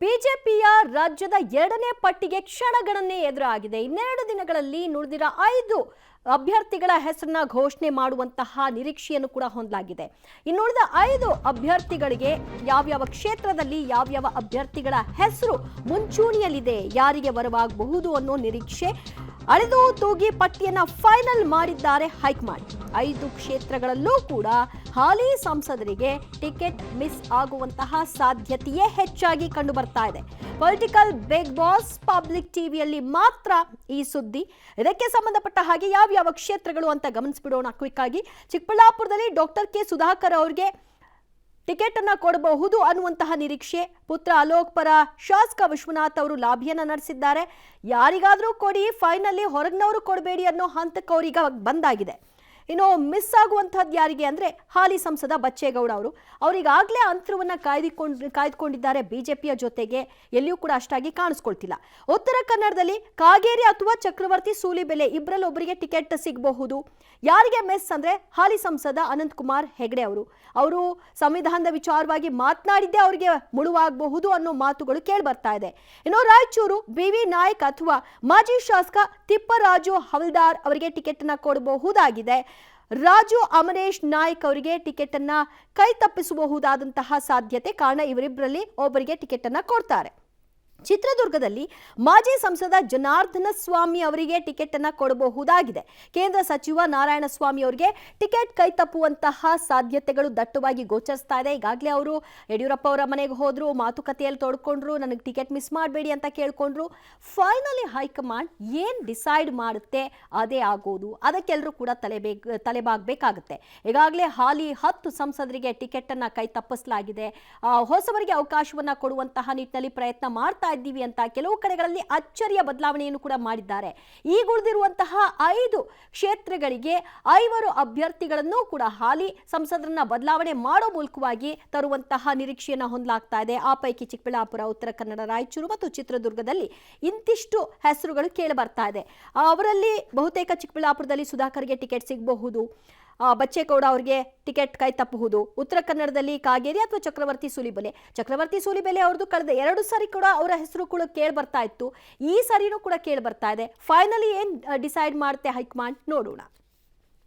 ಬಿಜೆಪಿಯ ರಾಜ್ಯದ ಎರಡನೇ ಪಟ್ಟಿಗೆ ಕ್ಷಣಗಣನೆ ಎದುರಾಗಿದೆ. ಇನ್ನೆರಡು ದಿನಗಳಲ್ಲಿ ನುಡಿದಿರ 5 ಅಭ್ಯರ್ಥಿಗಳ ಹೆಸರನ್ನ ಘೋಷಣೆ ಮಾಡುವಂತಹ ನಿರೀಕ್ಷೆಯನ್ನು ಕೂಡ ಹೊಂದಲಾಗಿದೆ. ಇನ್ನುಳಿದ 5 ಅಭ್ಯರ್ಥಿಗಳಿಗೆ ಯಾವ್ಯಾವ ಕ್ಷೇತ್ರದಲ್ಲಿ ಯಾವ್ಯಾವ ಅಭ್ಯರ್ಥಿಗಳ ಹೆಸರು ಮುಂಚೂಣಿಯಲ್ಲಿದೆ, ಯಾರಿಗೆ ವರವಾಗಬಹುದು ಅನ್ನೋ ನಿರೀಕ್ಷೆ. ಅಳೆದು ತೂಗಿ ಪಟ್ಟಿಯನ್ನ ಫೈನಲ್ ಮಾಡಿದ್ದಾರೆ ಹೈಕಮಾಂಡ್. 5 ಕ್ಷೇತ್ರಗಳಲ್ಲೂ ಕೂಡ ಹಾಲಿ ಸಂಸದರಿಗೆ ಟಿಕೆಟ್ ಮಿಸ್ ಆಗುವಂತಹ ಸಾಧ್ಯತೆಯೇ ಹೆಚ್ಚಾಗಿ ಕಂಡು ಬರ್ತಾ ಇದೆ. ಪೊಲಿಟಿಕಲ್ ಬಿಗ್ ಬಾಸ್ ಪಬ್ಲಿಕ್ ಟಿವಿಯಲ್ಲಿ ಮಾತ್ರ ಈ ಸುದ್ದಿ. ಇದಕ್ಕೆ ಸಂಬಂಧಪಟ್ಟ ಹಾಗೆ ಯಾವ್ಯಾವ ಕ್ಷೇತ್ರಗಳು ಅಂತ ಗಮನಿಸ್ಬಿಡೋಣ ಕ್ವಿಕ್ ಆಗಿ. ಚಿಕ್ಕಬಳ್ಳಾಪುರದಲ್ಲಿ ಡಾಕ್ಟರ್ ಕೆ ಸುಧಾಕರ್ ಅವರಿಗೆ ಟಿಕೆಟ್ ಅನ್ನ ಕೊಡಬಹುದು ಅನ್ನುವಂತಹ ನಿರೀಕ್ಷೆ. ಪುತ್ರ ಅಲೋಕ್ ಪರ ಶಾಸಕ ವಿಶ್ವನಾಥ್ ಅವರು ಲಾಭಿಯನ್ನ ನಡೆಸಿದ್ದಾರೆ. ಯಾರಿಗಾದ್ರೂ ಕೊಡಿ, ಫೈನಲಿ ಹೊರಗಿನವರು ಕೊಡಬೇಡಿ ಅನ್ನೋ ಹಂತಕ್ಕೆ ಅವರೀಗ ಬಂದಾಗಿದೆ. ಇನ್ನು ಮಿಸ್ ಆಗುವಂತಹದ್ದು ಯಾರಿಗೆ ಅಂದ್ರೆ ಹಾಲಿ ಸಂಸದ ಬಚ್ಚೇಗೌಡ ಅವರು. ಅವರಿಗಾಗಲೇ ಅಂತರವನ್ನ ಕಾಯ್ದುಕೊಂಡಿದ್ದಾರೆ ಬಿಜೆಪಿಯ ಜೊತೆಗೆ. ಎಲ್ಲಿಯೂ ಕೂಡ ಅಷ್ಟಾಗಿ ಕಾಣಿಸ್ಕೊಳ್ತಿಲ್ಲ. ಉತ್ತರ ಕನ್ನಡದಲ್ಲಿ ಕಾಗೇರಿ ಅಥವಾ ಚಕ್ರವರ್ತಿ ಸೂಲಿಬೆಲೆ ಇಬ್ಬರಲ್ಲಿ ಒಬ್ಬರಿಗೆ ಟಿಕೆಟ್ ಸಿಗಬಹುದು. ಯಾರಿಗೆ ಮಿಸ್ ಅಂದ್ರೆ ಹಾಲಿ ಸಂಸದ ಅನಂತಕುಮಾರ್ ಹೆಗಡೆ ಅವರು ಸಂವಿಧಾನದ ವಿಚಾರವಾಗಿ ಮಾತನಾಡಿದ್ದೇ ಅವರಿಗೆ ಮುಳುವಾಗಬಹುದು ಅನ್ನೋ ಮಾತುಗಳು ಕೇಳಿ ಬರ್ತಾ ಇದೆ. ಇನ್ನು ರಾಯಚೂರು BV ನಾಯಕ್ ಅಥವಾ ಮಾಜಿ ಶಾಸಕ ತಿಪ್ಪರಾಜು ಹವಲ್ದಾರ್ ಅವರಿಗೆ ಟಿಕೆಟ್ ಅನ್ನ ಕೊಡಬಹುದಾಗಿದೆ. ರಾಜು ಅಮರೇಶ್ ನಾಯ್ಕ್ ಅವರಿಗೆ ಟಿಕೆಟ್ ಅನ್ನ ಕೈ ತಪ್ಪಿಸಬಹುದಾದಂತಹ ಸಾಧ್ಯತೆ. ಕಾರಣ ಇವರಿಬ್ಬರಲ್ಲಿ ಒಬ್ಬರಿಗೆ ಟಿಕೆಟ್ ಅನ್ನ ಕೊಡ್ತಾರೆ. ಚಿತ್ರದುರ್ಗದಲ್ಲಿ ಮಾಜಿ ಸಂಸದ ಜನಾರ್ದನ ಸ್ವಾಮಿ ಅವರಿಗೆ ಟಿಕೆಟ್ ಅನ್ನ ಕೊಡಬಹುದಾಗಿದೆ. ಕೇಂದ್ರ ಸಚಿವ ನಾರಾಯಣ ಸ್ವಾಮಿ ಅವರಿಗೆ ಟಿಕೆಟ್ ಕೈ ತಪ್ಪುವಂತಹ ಸಾಧ್ಯತೆಗಳು ದಟ್ಟವಾಗಿ ಗೋಚರಿಸ್ತಾ ಇದೆ. ಈಗಾಗಲೇ ಅವರು ಯಡಿಯೂರಪ್ಪ ಅವರ ಮನೆಗೆ ಹೋದ್ರು, ಮಾತುಕತೆಯಲ್ಲಿ ತೊಡ್ಕೊಂಡ್ರು, ನನಗೆ ಟಿಕೆಟ್ ಮಿಸ್ ಮಾಡಬೇಡಿ ಅಂತ ಕೇಳ್ಕೊಂಡ್ರು. ಫೈನಲಿ ಹೈಕಮಾಂಡ್ ಏನ್ ಡಿಸೈಡ್ ಮಾಡುತ್ತೆ ಅದೇ ಆಗೋದು. ಅದಕ್ಕೆಲ್ಲರೂ ಕೂಡ ತಲೆಬಾಗಬೇಕಾಗುತ್ತೆ. ಈಗಾಗಲೇ ಹಾಲಿ 10 ಸಂಸದರಿಗೆ ಟಿಕೆಟ್ ಅನ್ನ ಕೈ ತಪ್ಪಿಸಲಾಗಿದೆ. ಹೊಸಬರಿಗೆ ಅವಕಾಶವನ್ನ ಕೊಡುವಂತಹ ನಿಟ್ಟಿನಲ್ಲಿ ಪ್ರಯತ್ನ ಮಾಡ್ತಾ ಇದ್ದೀವಿ ಅಂತ ಕೆಲವು ಕಡೆಗಳಲ್ಲಿ ಅಚ್ಚರಿಯ ಬದಲಾವಣೆಯನ್ನು ಕೂಡ ಮಾಡಿದ್ದಾರೆ. ಈಗ ಉಳಿದಿರುವಂತಹ 5 ಕ್ಷೇತ್ರಗಳಿಗೆ 5 ಅಭ್ಯರ್ಥಿಗಳನ್ನು ಕೂಡ ಹಾಲಿ ಸಂಸದರನ್ನ ಬದಲಾವಣೆ ಮಾಡೋ ಮೂಲಕವಾಗಿ ತರುವಂತಹ ನಿರೀಕ್ಷೆಯನ್ನ ಹೊಂದಲಾಗ್ತಾ ಇದೆ. ಆ ಪೈಕಿ ಚಿಕ್ಕಬಳ್ಳಾಪುರ, ಉತ್ತರ ಕನ್ನಡ, ರಾಯಚೂರು ಮತ್ತು ಚಿತ್ರದುರ್ಗದಲ್ಲಿ ಇಂತಿಷ್ಟು ಹೆಸರುಗಳು ಕೇಳಿ ಬರ್ತಾ ಇದೆ. ಅವರಲ್ಲಿ ಬಹುತೇಕ ಚಿಕ್ಕಬಳ್ಳಾಪುರದಲ್ಲಿ ಸುಧಾಕರ್ಗೆ ಟಿಕೆಟ್ ಸಿಗಬಹುದು. ಬಚ್ಚೇಗೌಡ ಅವರಿಗೆ ಟಿಕೆಟ್ ಕೈ ತಪ್ಪಬಹುದು. ಉತ್ತರ ಕನ್ನಡದಲ್ಲಿ ಕಾಗೇರಿ ಅಥವಾ ಚಕ್ರವರ್ತಿ ಸೂಲಿಬೆಲೆ ಅವ್ರದ್ದು ಕಳೆದ 2 ಸಾರಿ ಕೂಡ ಅವರ ಹೆಸರು ಕೂಡ ಕೇಳಿ ಬರ್ತಾ ಇತ್ತು. ಈ ಸಾರಿನೂ ಕೂಡ ಕೇಳಿ ಬರ್ತಾ ಇದೆ. ಫೈನಲಿ ಏನ್ ಡಿಸೈಡ್ ಮಾಡುತ್ತೆ ಹೈಕಮಾಂಡ್ ನೋಡೋಣ.